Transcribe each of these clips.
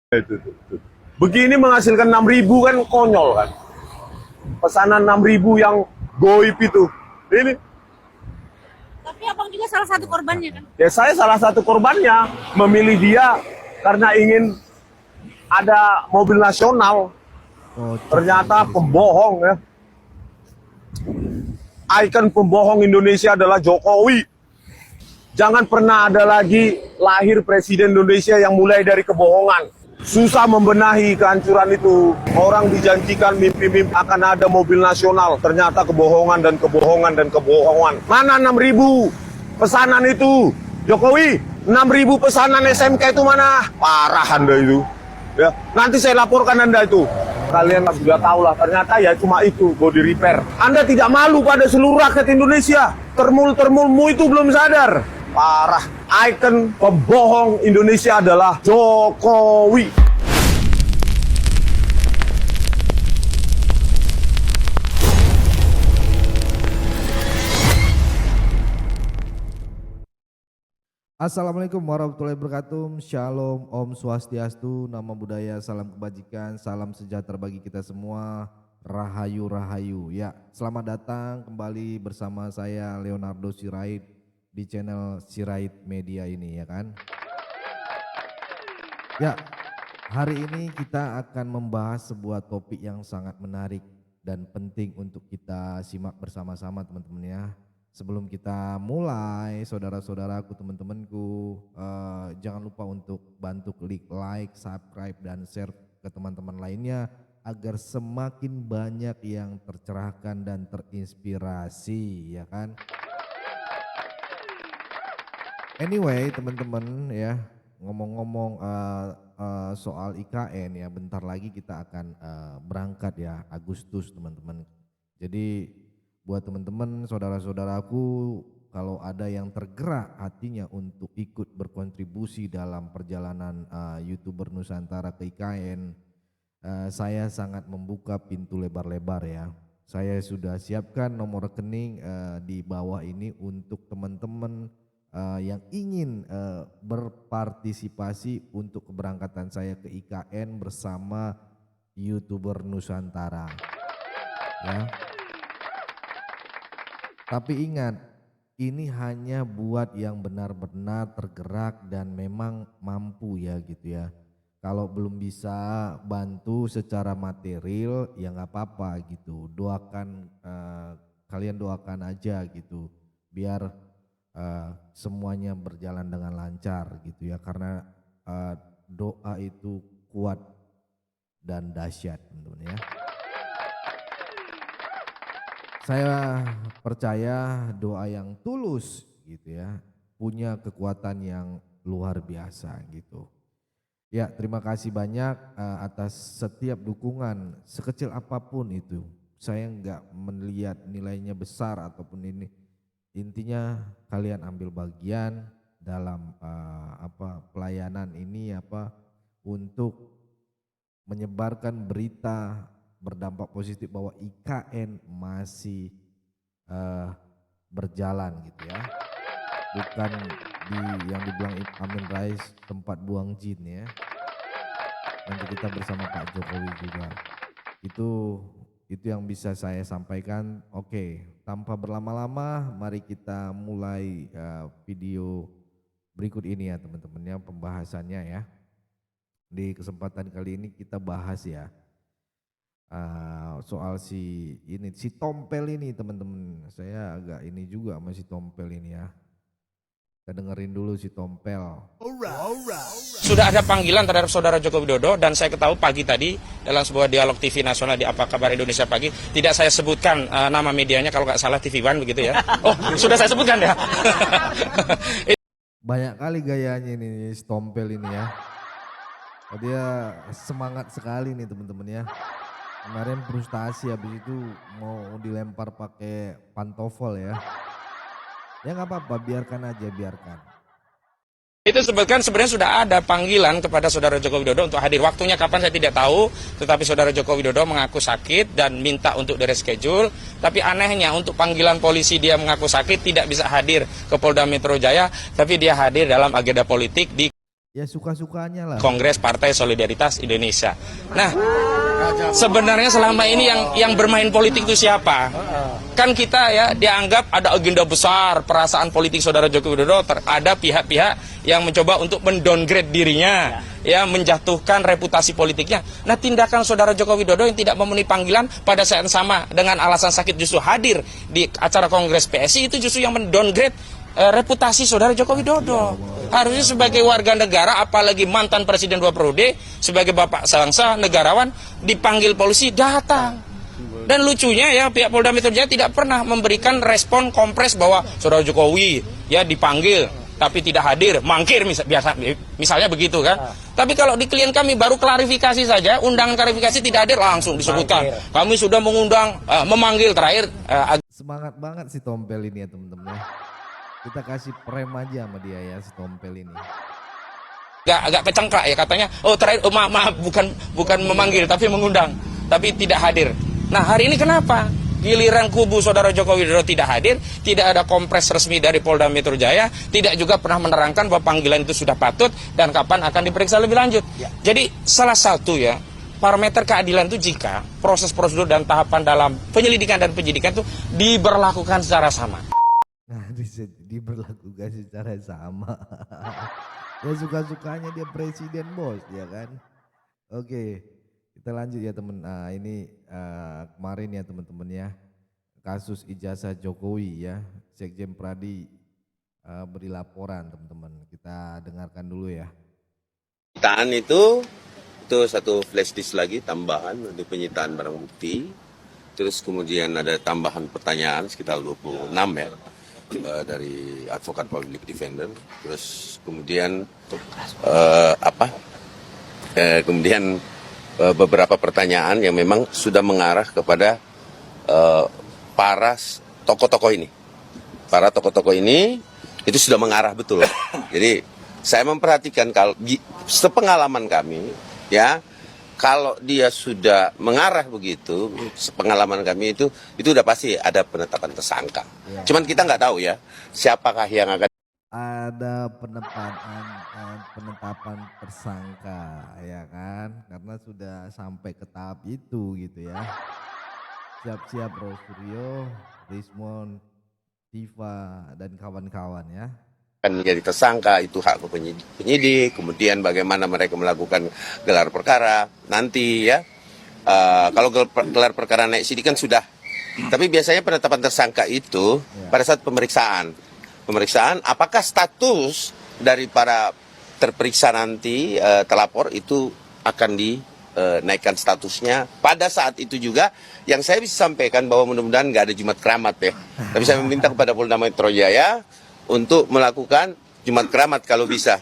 Itu. Begini menghasilkan 6.000 kan konyol kan. Pesanan 6.000 yang goib itu. Ini. Tapi abang juga salah satu korbannya kan? Ya saya salah satu korbannya, memilih dia karena ingin ada mobil nasional. Ternyata pembohong ya. Ikon pembohong Indonesia adalah Jokowi. Jangan pernah ada lagi lahir presiden Indonesia yang mulai dari kebohongan. Susah membenahi kehancuran itu. Orang dijanjikan mimpi-mimpi akan ada mobil nasional. Ternyata kebohongan dan kebohongan dan kebohongan. Mana 6.000 pesanan itu? Jokowi, 6.000 pesanan SMK itu mana? Parah Anda itu. Ya, nanti saya laporkan Anda itu. Kalian sudah tahu lah, ternyata ya cuma itu, body repair. Anda tidak malu pada seluruh rakyat Indonesia. Termul-termulmu itu belum sadar. Parah. Ikon pembohong Indonesia adalah Jokowi. Assalamualaikum warahmatullahi wabarakatuh. Shalom, Om Swastiastu, Namo Buddhaya, salam kebajikan, salam sejahtera bagi kita semua. Rahayu Rahayu. Ya, selamat datang kembali bersama saya Leonardo Sirait di channel Sirait Media ini ya kan. Ya, hari ini kita akan membahas sebuah topik yang sangat menarik dan penting untuk kita simak bersama-sama teman-teman ya. Sebelum kita mulai, saudara-saudaraku, teman-temanku, jangan lupa untuk bantu klik like, subscribe, dan share ke teman-teman lainnya agar semakin banyak yang tercerahkan dan terinspirasi, ya kan? Anyway, teman-teman ya, ngomong-ngomong soal IKN ya, bentar lagi kita akan berangkat ya, Agustus teman-teman. Jadi buat teman-teman, saudara-saudaraku, kalau ada yang tergerak hatinya untuk ikut berkontribusi dalam perjalanan YouTuber Nusantara ke IKN, saya sangat membuka pintu lebar-lebar ya. Saya sudah siapkan nomor rekening di bawah ini untuk teman-teman yang ingin berpartisipasi untuk keberangkatan saya ke IKN bersama YouTuber Nusantara. Ya. Tapi ingat, ini hanya buat yang benar-benar tergerak dan memang mampu ya gitu ya. Kalau belum bisa bantu secara material ya nggak apa-apa gitu. Doakan, kalian doakan aja gitu. Biar semuanya berjalan dengan lancar gitu ya. Karena doa itu kuat dan dahsyat teman-teman ya. Saya percaya doa yang tulus gitu ya, punya kekuatan yang luar biasa gitu. Ya, terima kasih banyak atas setiap dukungan sekecil apapun itu. Saya enggak melihat nilainya besar ataupun ini. Intinya kalian ambil bagian dalam pelayanan ini untuk menyebarkan berita berdampak positif bahwa IKN masih berjalan gitu ya, bukan yang dibilang Amin Rais tempat buang jin ya. Nanti kita bersama Pak Jokowi juga. Itu yang bisa saya sampaikan. Oke, tanpa berlama-lama mari kita mulai video berikut ini ya teman-teman ya, pembahasannya ya. Di kesempatan kali ini kita bahas ya soal si Tompel ini teman-teman. Saya agak ini juga sama si Tompel ini ya. Kita dengerin dulu si Tompel. Sudah ada panggilan terhadap saudara Joko Widodo dan saya ketahui pagi tadi dalam sebuah dialog TV nasional di Apa Kabar Indonesia Pagi, tidak saya sebutkan nama medianya, kalau nggak salah TV One begitu ya. Oh, sudah saya sebutkan ya. Banyak kali gayanya ini si Tompel ini ya. Dia semangat sekali nih teman-teman ya. Kemarin frustasi, habis itu mau dilempar pakai pantofel ya. Ya nggak apa-apa, biarkan aja, biarkan. Itu sebutkan sebenarnya sudah ada panggilan kepada saudara Joko Widodo untuk hadir. Waktunya kapan saya tidak tahu, tetapi saudara Joko Widodo mengaku sakit dan minta untuk di-reschedule. Tapi anehnya untuk panggilan polisi dia mengaku sakit, tidak bisa hadir ke Polda Metro Jaya, tapi dia hadir dalam agenda politik di Ya suka-sukanya lah. Kongres Partai Solidaritas Indonesia. Nah, sebenarnya selama ini yang bermain politik itu siapa? Kan kita ya dianggap ada agenda besar perasaan politik saudara Joko Widodo. Ada pihak-pihak yang mencoba untuk mendowngrade dirinya, ya menjatuhkan reputasi politiknya. Nah, tindakan saudara Joko Widodo yang tidak memenuhi panggilan pada saat yang sama dengan alasan sakit justru hadir di acara Kongres PSI itu justru yang mendowngrade reputasi saudara Joko Widodo. Harusnya sebagai warga negara, apalagi mantan presiden 2 periode, sebagai bapak bangsa, negarawan, dipanggil polisi datang. Dan lucunya ya pihak Polda Metro Jaya tidak pernah memberikan respon kompres bahwa saudara Jokowi ya dipanggil tapi tidak hadir, mangkir misalnya begitu kan. Tapi kalau di klien kami baru klarifikasi saja, undangan klarifikasi tidak hadir langsung disebutkan. Kami sudah mengundang, memanggil terakhir. Semangat banget si Tompel ini ya teman-teman ya. Kita kasih prem aja sama dia ya si Tompel ini. Agak kecengkak ya katanya. Oh terakhir, maaf bukan memanggil tapi mengundang, tapi tidak hadir. Nah hari ini kenapa? Giliran kubu saudara Joko Widodo tidak hadir, tidak ada kompres resmi dari Polda Metro Jaya, tidak juga pernah menerangkan bahwa panggilan itu sudah patut dan kapan akan diperiksa lebih lanjut. Jadi salah satu ya parameter keadilan itu jika proses prosedur dan tahapan dalam penyelidikan dan penyidikan itu diberlakukan secara sama. Nah, diberlakukan secara sama. Ya suka-sukanya dia presiden bos, ya kan? Oke, kita lanjut ya teman. Nah, ini kemarin ya teman-teman ya, kasus ijazah Jokowi ya, Sekjen Pradi beri laporan teman-teman. Kita dengarkan dulu ya. Penyitaan itu satu flash disk lagi tambahan untuk penyitaan barang bukti. Terus kemudian ada tambahan pertanyaan sekitar 26 ya. Dari advokat public defender, terus kemudian beberapa pertanyaan yang memang sudah mengarah kepada para tokoh-tokoh ini. Para tokoh-tokoh ini itu sudah mengarah betul. Jadi saya memperhatikan kalau sepengalaman kami ya, kalau dia sudah mengarah begitu, sepengalaman kami itu udah pasti ada penetapan tersangka. Ya. Cuman kita nggak tahu ya, siapakah yang akan ada penetapan tersangka ya kan, karena sudah sampai ke tahap itu gitu ya. Siap-siap Rosuryo, Rismon, Tifa dan kawan-kawan ya. Akan menjadi tersangka, itu hak penyidik, kemudian bagaimana mereka melakukan gelar perkara nanti ya. Kalau gelar perkara naik sidik kan sudah, tapi biasanya penetapan tersangka itu pada saat pemeriksaan apakah status dari para terperiksa nanti terlapor itu akan dinaikkan statusnya. Pada saat itu juga yang saya bisa sampaikan bahwa mudah-mudahan nggak ada Jumat Keramat ya, tapi saya meminta kepada Polda Metro Jaya untuk melakukan Jumat Keramat kalau bisa.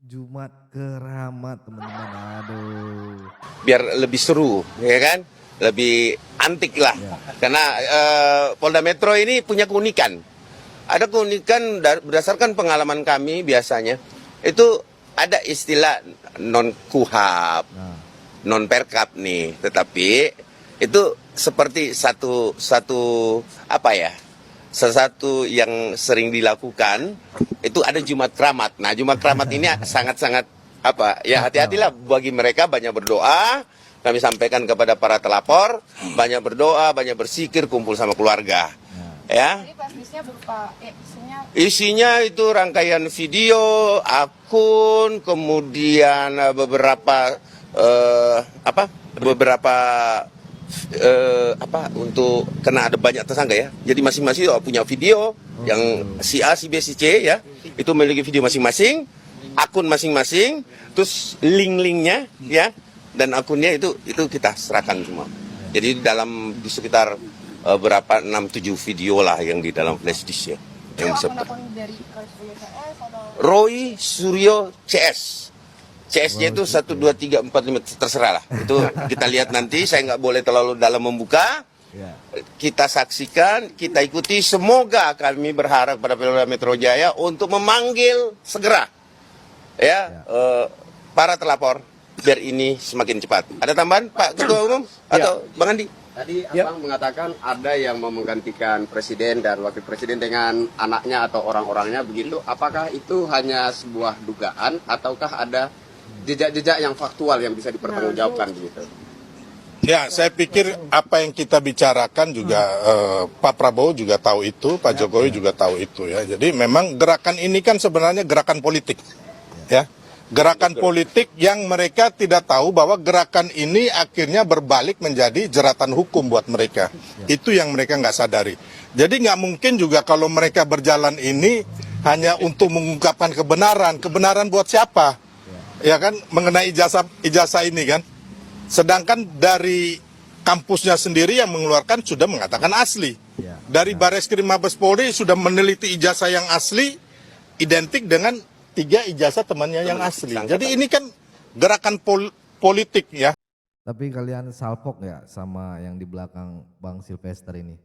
Jumat Keramat teman-teman, aduh. Biar lebih seru, ya kan? Lebih antik lah. Ya. Karena Polda Metro ini punya keunikan. Ada keunikan berdasarkan pengalaman kami biasanya. Itu ada istilah non-kuhab, non-perkap nih. Tetapi itu seperti satu sesuatu yang sering dilakukan itu ada Jumat Keramat. Nah, Jumat Keramat ini sangat-sangat hati-hatilah bagi mereka, banyak berdoa. Kami sampaikan kepada para telapor, banyak berdoa, banyak bersikir, kumpul sama keluarga. Ya. Jadi plastisnya berupa isinya itu rangkaian video, akun, kemudian beberapa untuk kena ada banyak tersangka ya. Jadi masing-masing punya video yang si A, si B, si C ya. Itu memiliki video masing-masing, akun masing-masing, terus link-linknya ya, dan akunnya itu kita serahkan semua. Jadi di sekitar 6-7 video lah yang di dalam flash disk ya. Yang akun dari Roy Suryo CS. CS-nya itu 1, 2, 3, 4, 5 terserah lah. Itu kita lihat nanti, saya nggak boleh terlalu dalam membuka. Kita saksikan, kita ikuti. Semoga kami berharap pada Polda Metro Jaya untuk memanggil segera para terlapor biar ini semakin cepat. Ada tambahan Pak Ketua Umum atau Bang Andi? Tadi Abang mengatakan ada yang mau menggantikan presiden dan wakil presiden dengan anaknya atau orang-orangnya begitu. Apakah itu hanya sebuah dugaan ataukah ada jejak-jejak yang faktual yang bisa dipertanggungjawabkan begitu? Ya, saya pikir apa yang kita bicarakan juga Pak Prabowo juga tahu itu, Pak Jokowi juga tahu itu ya. Jadi memang gerakan ini kan sebenarnya gerakan politik, ya. Gerakan politik yang mereka tidak tahu bahwa gerakan ini akhirnya berbalik menjadi jeratan hukum buat mereka. Itu yang mereka nggak sadari. Jadi nggak mungkin juga kalau mereka berjalan ini hanya untuk mengungkapkan kebenaran. Kebenaran buat siapa? Ya kan, mengenai ijazah ini kan. Sedangkan dari kampusnya sendiri yang mengeluarkan sudah mengatakan asli. Dari Bareskrim Mabes Polri sudah meneliti ijazah yang asli, identik dengan 3 ijazah temannya yang asli. Jadi ini kan gerakan politik ya. Tapi kalian salpok ya sama yang di belakang Bang Sylvester ini?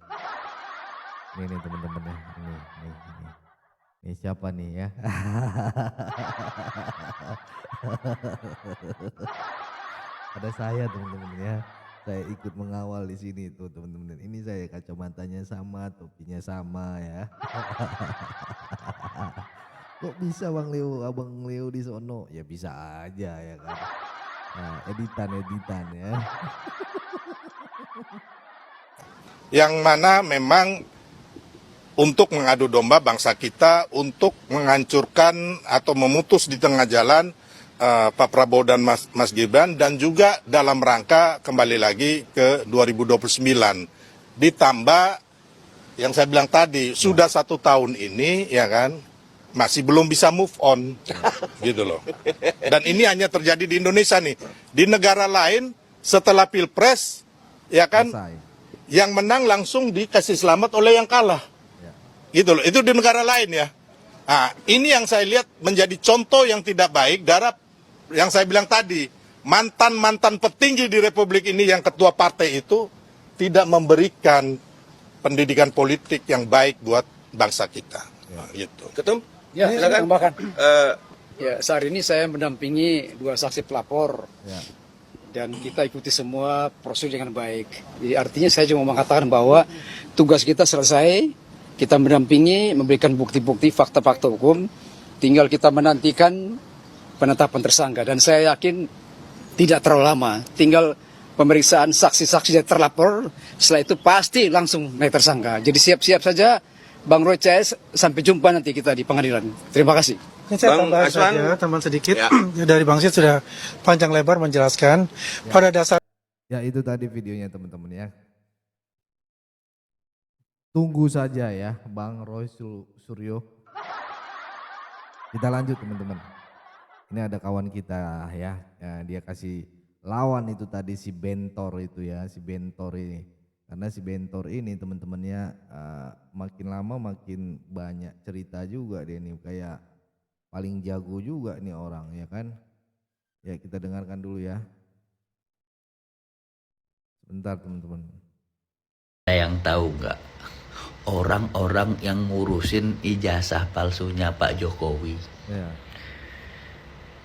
Ini nih teman-teman ya, ini. Ini siapa nih ya? Ada saya teman-teman ya. Saya ikut mengawal di sini tuh teman-teman. Ini saya kacamatanya sama, topinya sama ya. Kok bisa Bang Leo, Abang Leo di sono? Ya bisa aja ya kan. Nah, editan ya. Yang mana memang untuk mengadu domba bangsa kita, untuk menghancurkan atau memutus di tengah jalan Pak Prabowo dan Mas Gibran, dan juga dalam rangka kembali lagi ke 2029. Ditambah yang saya bilang tadi, sudah 1 tahun ini ya kan, masih belum bisa move on, gitu loh. Dan ini hanya terjadi di Indonesia nih. Di negara lain setelah Pilpres, ya kan, yang menang langsung dikasih selamat oleh yang kalah, gitu loh. Itu di negara lain ya. Nah, ini yang saya lihat menjadi contoh yang tidak baik. Darah yang saya bilang tadi, mantan petinggi di Republik ini yang ketua partai itu tidak memberikan pendidikan politik yang baik buat bangsa kita. Nah, gitu. Ketum? Ya, silakan. tambahkan. Ya, saat ini saya mendampingi 2 saksi pelapor. Dan kita ikuti semua proses dengan baik. Jadi artinya saya cuma mengatakan bahwa tugas kita selesai, kita mendampingi, memberikan bukti-bukti, fakta-fakta hukum, tinggal kita menantikan penetapan tersangka. Dan saya yakin tidak terlalu lama, tinggal pemeriksaan saksi-saksi yang terlapor, setelah itu pasti langsung naik tersangka. Jadi siap-siap saja, Bang Roy CS, sampai jumpa nanti kita di pengadilan. Terima kasih. Saya tambah saja, teman sedikit. Dari Bang Sid sudah panjang lebar menjelaskan. Pada dasar. Ya itu tadi videonya teman-teman ya. Tunggu saja ya Bang Roy Suryo. Kita lanjut teman-teman. Ini ada kawan kita ya, dia kasih lawan itu tadi si Bentor itu ya, si Bentor ini. Karena si Bentor ini teman-temannya makin lama makin banyak cerita juga dia nih, kayak paling jago juga nih orang ya kan. Ya kita dengarkan dulu ya. Sebentar teman-teman. Yang tahu nggak orang-orang yang ngurusin ijazah palsunya Pak Jokowi? Ya.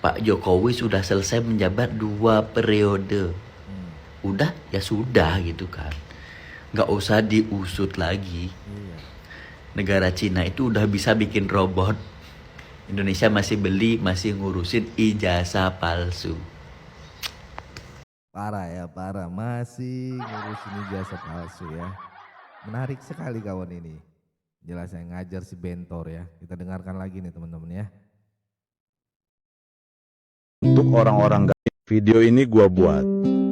Pak Jokowi sudah selesai menjabat 2 periode. Udah ya sudah gitu kan. Nggak usah diusut lagi. Negara Cina itu udah bisa bikin robot. Indonesia masih beli, masih ngurusin ijazah palsu. Parah ya, parah. Masih ngurusin ijazah palsu ya. Menarik sekali kawan ini. Jelas yang ngajar si Bentor ya. Kita dengarkan lagi nih teman-teman ya. Untuk orang-orang video ini gua buat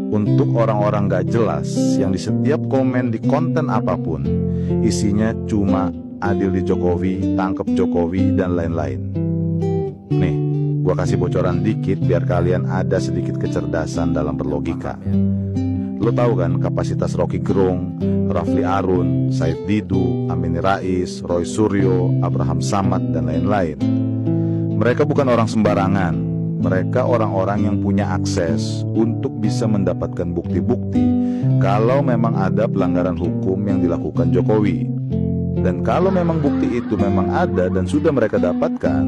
untuk orang-orang gak jelas yang di setiap komen di konten apapun isinya cuma adil di Jokowi, tangkep Jokowi, dan lain-lain. Nih, gua kasih bocoran dikit biar kalian ada sedikit kecerdasan dalam berlogika. Lo tahu kan kapasitas Rocky Gerung, Rafli Arun, Said Didu, Amin Rais, Roy Suryo, Abraham Samad, dan lain-lain. Mereka bukan orang sembarangan. Mereka orang-orang yang punya akses untuk bisa mendapatkan bukti-bukti kalau memang ada pelanggaran hukum yang dilakukan Jokowi. Dan kalau memang bukti itu memang ada dan sudah mereka dapatkan,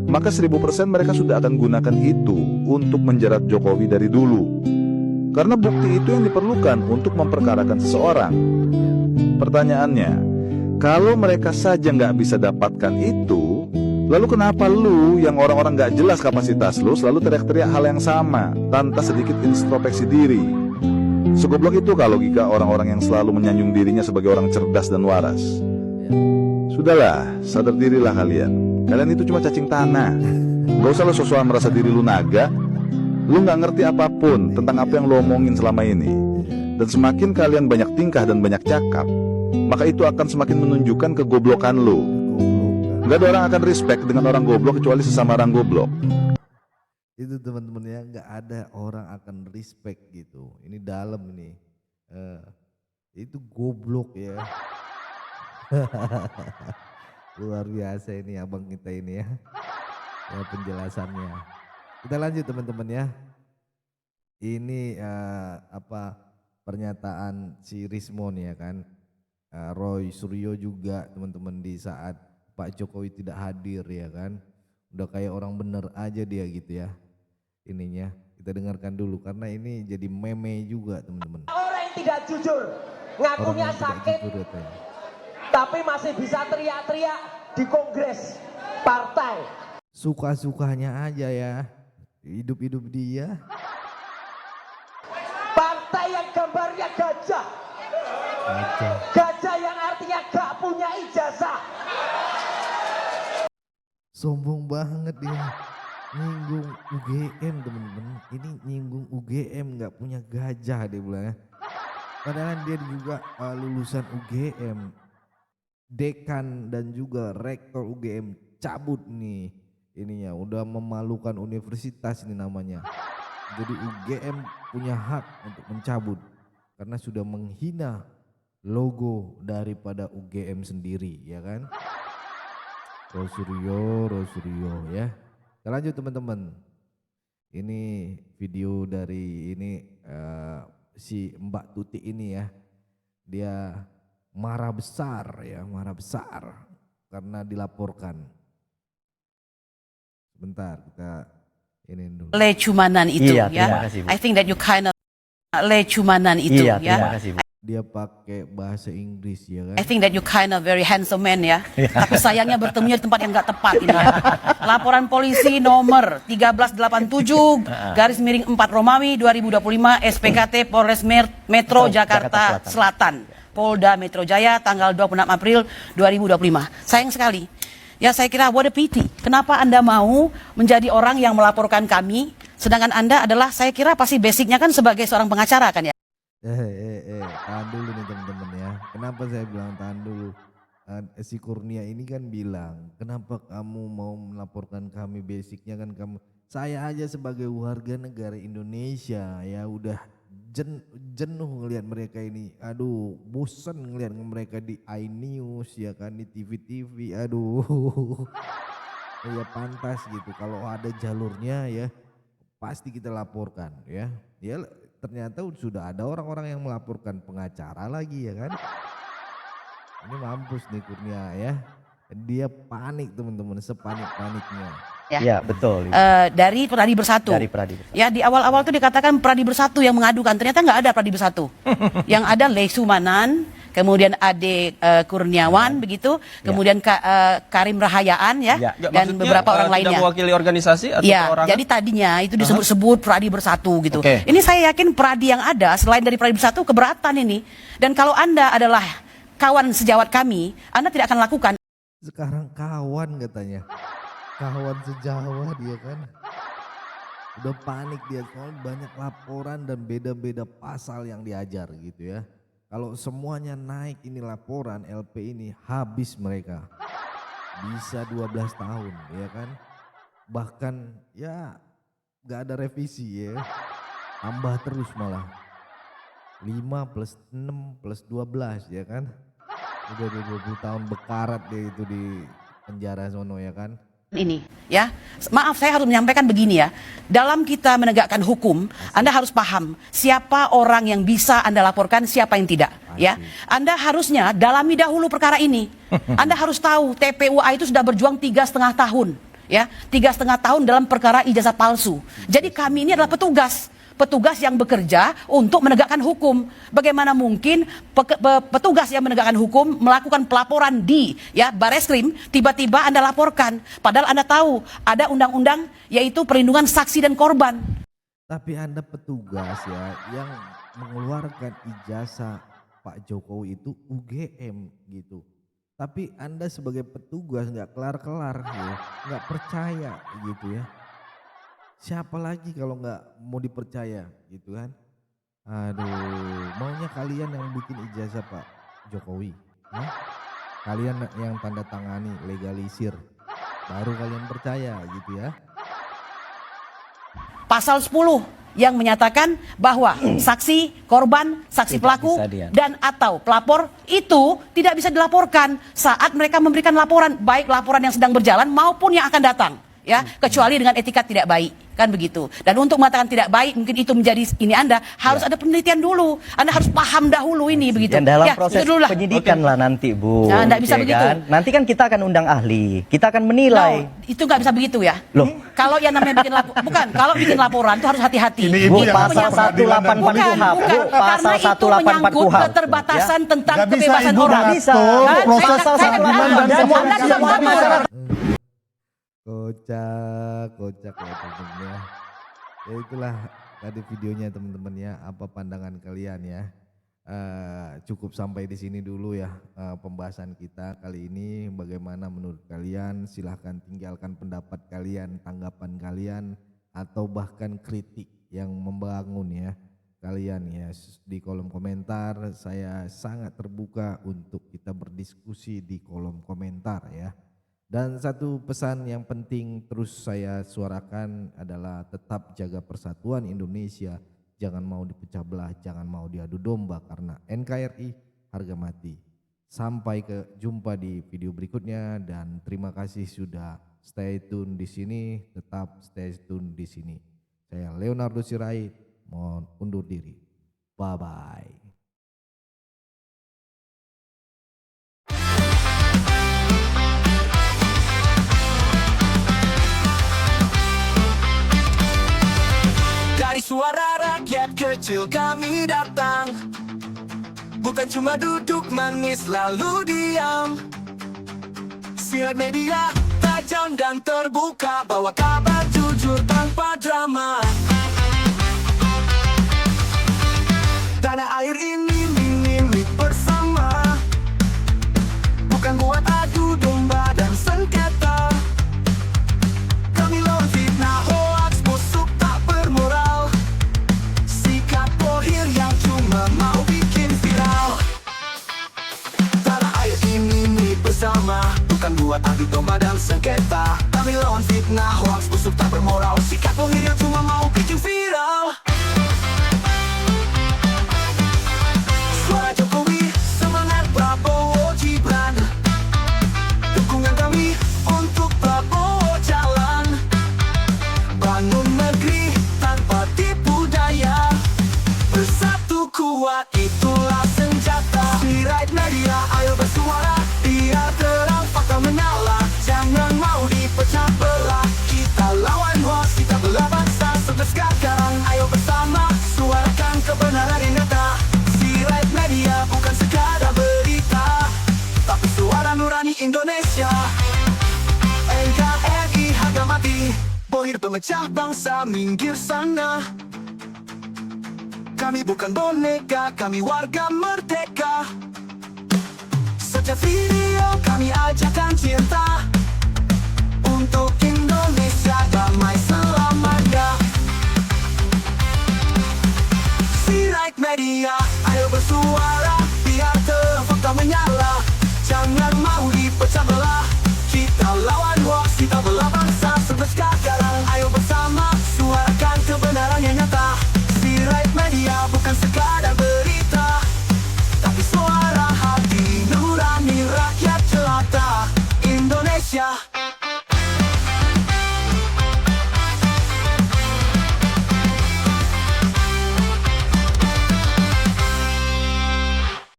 maka 1000% mereka sudah akan gunakan itu untuk menjerat Jokowi dari dulu. Karena bukti itu yang diperlukan untuk memperkarakan seseorang. Pertanyaannya, kalau mereka saja nggak bisa dapatkan itu, lalu kenapa lu yang orang-orang nggak jelas kapasitas lu selalu teriak-teriak hal yang sama tanpa sedikit introspeksi diri? Segoblok itu kalau logika orang-orang yang selalu menyanjung dirinya sebagai orang cerdas dan waras. Sudahlah, sadar dirilah kalian. Kalian itu cuma cacing tanah. Gak usah lo sosokan merasa diri lu naga. Lu gak ngerti apapun tentang apa yang lo omongin selama ini. Dan semakin kalian banyak tingkah dan banyak cakap, maka itu akan semakin menunjukkan kegoblokan lu. Gak ada orang akan respect dengan orang goblok kecuali sesama orang goblok. Itu teman-teman ya, nggak ada orang akan respect gitu. Ini dalam ini, itu goblok ya. Luar biasa ini abang kita ini ya, ya penjelasannya. Kita lanjut teman-teman ya. Ini pernyataan si Rismon ya kan, Roy Suryo juga teman-teman di saat Pak Jokowi tidak hadir ya kan, udah kayak orang bener aja dia gitu ya. Ininya kita dengarkan dulu karena ini jadi meme juga teman-teman. Orang yang tidak jujur, ngakunya sakit, tapi masih bisa teriak-teriak di kongres partai. Suka-sukanya aja ya, hidup-hidup dia. Partai yang gambarnya gajah, gajah yang artinya gak punya ijazah. Sombong banget dia. Nyinggung UGM teman-teman, ini nyinggung UGM nggak punya gajah dia bilang ya. Padahal dia juga lulusan UGM, dekan dan juga rektor UGM cabut nih ininya, udah memalukan universitas ini namanya. Jadi UGM punya hak untuk mencabut karena sudah menghina logo daripada UGM sendiri ya kan. Rosuryo ya. Kita lanjut teman-teman. Ini video dari ini si Mbak Tuti ini ya. Dia marah besar karena dilaporkan. Sebentar kita ini dulu. Lecumanan itu ya. I think that you kind of lecumanan itu ya. Dia pakai bahasa Inggris ya kan. I think that you kind of very handsome man ya. Tapi sayangnya bertemunya di tempat yang nggak tepat ini ya. Laporan polisi nomor 1387/4 Romawi 2025 SPKT Polres Metro Jakarta Selatan. Polda Metro Jaya tanggal 26 April 2025. Sayang sekali. Ya saya kira what a pity. Kenapa Anda mau menjadi orang yang melaporkan kami sedangkan Anda adalah saya kira pasti basicnya kan sebagai seorang pengacara kan ya. Tahan dulu nih teman-teman ya. Kenapa saya bilang tahan dulu? Si Kurnia ini kan bilang, kenapa kamu mau melaporkan kami? Basicnya kan kamu, saya aja sebagai warga negara Indonesia ya udah jenuh ngelihat mereka ini. Aduh, bosan ngelihat mereka di iNews ya kan, di TV-TV. Aduh, ya pantas gitu. Kalau ada jalurnya ya pasti kita laporkan ya. Ya ternyata sudah ada orang-orang yang melaporkan, pengacara lagi ya kan. Ini mampus nih Kurnia ya. Dia panik teman-teman, sepanik-paniknya. Ya betul. Dari Pradi Bersatu. Ya di awal-awal tuh dikatakan Pradi Bersatu yang mengadukan, ternyata nggak ada Pradi Bersatu. Yang ada Lecumanan, kemudian Ade Kurniawan begitu, kemudian Karim Rahayaan ya, dan beberapa orang lainnya. Tidak mewakili organisasi atau perorangan? Jadi tadinya itu disebut-sebut Pradi Bersatu gitu. Ini saya yakin Pradi yang ada selain dari Pradi Bersatu keberatan ini. Dan kalau Anda adalah kawan sejawat kami, Anda tidak akan lakukan. Sekarang kawan katanya. Kawan sejawat dia kan. Udah panik dia, soalnya banyak laporan dan beda-beda pasal yang diajar gitu ya. Kalau semuanya naik ini laporan LP ini habis mereka. Bisa 12 tahun ya kan. Bahkan ya gak ada revisi ya. Tambah terus malah. 5 plus 6 plus 12 ya kan. Udah 20 tahun bekarat dia itu di penjara sono ya kan. Ini ya, maaf saya harus menyampaikan begini ya, dalam kita menegakkan hukum Anda harus paham siapa orang yang bisa Anda laporkan, siapa yang tidak ya. Anda harusnya dalami dahulu perkara ini. Anda harus tahu TPUA itu sudah berjuang 3,5 tahun ya, 3,5 tahun dalam perkara ijazah palsu. Jadi kami ini adalah petugas petugas yang bekerja untuk menegakkan hukum. Bagaimana mungkin petugas yang menegakkan hukum melakukan pelaporan di Bareskrim, tiba-tiba Anda laporkan, padahal Anda tahu ada undang-undang yaitu perlindungan saksi dan korban. Tapi Anda petugas yang mengeluarkan ijazah Pak Jokowi itu UGM gitu. Tapi Anda sebagai petugas nggak kelar-kelar, nggak percaya gitu ya. Siapa lagi kalau nggak mau dipercaya gitu kan? Aduh, maunya kalian yang bikin ijazah Pak Jokowi, kalian yang tanda tangani legalisir, baru kalian percaya gitu ya. Pasal 10 yang menyatakan bahwa saksi, korban, saksi pelaku dan atau pelapor itu tidak bisa dilaporkan saat mereka memberikan laporan, baik laporan yang sedang berjalan maupun yang akan datang, kecuali dengan etikat tidak baik, kan begitu. Dan untuk mengatakan tidak baik, mungkin itu menjadi ini Anda harus ada penelitian dulu, Anda harus paham dahulu ini begitu. Dan dalam proses penyidikan lah nanti Bu. Nah, enggak bisa begitu. Kan? Nanti kan kita akan undang ahli, kita akan menilai. Itu nggak bisa begitu ya. Loh, kalau yang namanya bikin laporan, kalau bikin laporan itu harus hati-hati. Bu, pasal 184 KUHP, Bu, pasal 184 KUHP. Keterbatasan tentang kebebasan orang. Bisa. Pasal 184 dan semua masyarakat. Kocak ya teman-teman ya. Ya itulah tadi videonya teman-teman ya. Apa pandangan kalian ya? Cukup sampai di sini dulu ya pembahasan kita kali ini. Bagaimana menurut kalian? Silahkan tinggalkan pendapat kalian, tanggapan kalian, atau bahkan kritik yang membangun ya kalian ya di kolom komentar. Saya sangat terbuka untuk kita berdiskusi di kolom komentar ya. Dan satu pesan yang penting terus saya suarakan adalah tetap jaga persatuan Indonesia. Jangan mau dipecah belah, jangan mau diadu domba karena NKRI harga mati. Sampai jumpa di video berikutnya dan terima kasih sudah stay tune di sini, tetap stay tune di sini. Saya Leonardo Sirait mohon undur diri. Bye bye. Dari suara rakyat kecil kami datang, bukan cuma duduk manis lalu diam. Siar media tajam dan terbuka, bawa kabar jujur tanpa drama. Tanah air ini milik bersama, bukan buat adu domba dan sengketa. Kami lawan fitnah, hoax, busuk, tak bermoral. Sikap bohir yang cuma mau bikin viral. Tanah air ini milik bersama, bukan buat adu domba dan sengketa. Kami lawan fitnah, hoax, busuk, tak bermoral. Sikap bohir yang cuma mau bikin viral. Suara Jokowi, semangat Prabowo Gibran. Dukungan kami untuk Prabowo jalan. Bangun negeri tanpa tipu daya. Bersatu kuat itulah senjata. Sirait media ayo bersuara, biar terang fakta menyala. Jangan mau dipecah belah. Kita lawan hoax, kita belah bangsa. Sekarang ayo bersama, suarakan kebenaran yang nyata. Sirait media bukan sekadar berita, tapi suara nurani Indonesia. NKRI harga mati, bohir pemecah bangsa minggir sana. Kami bukan boneka, kami warga merdeka. Setiap video kami ajarkan cinta untuk Indonesia.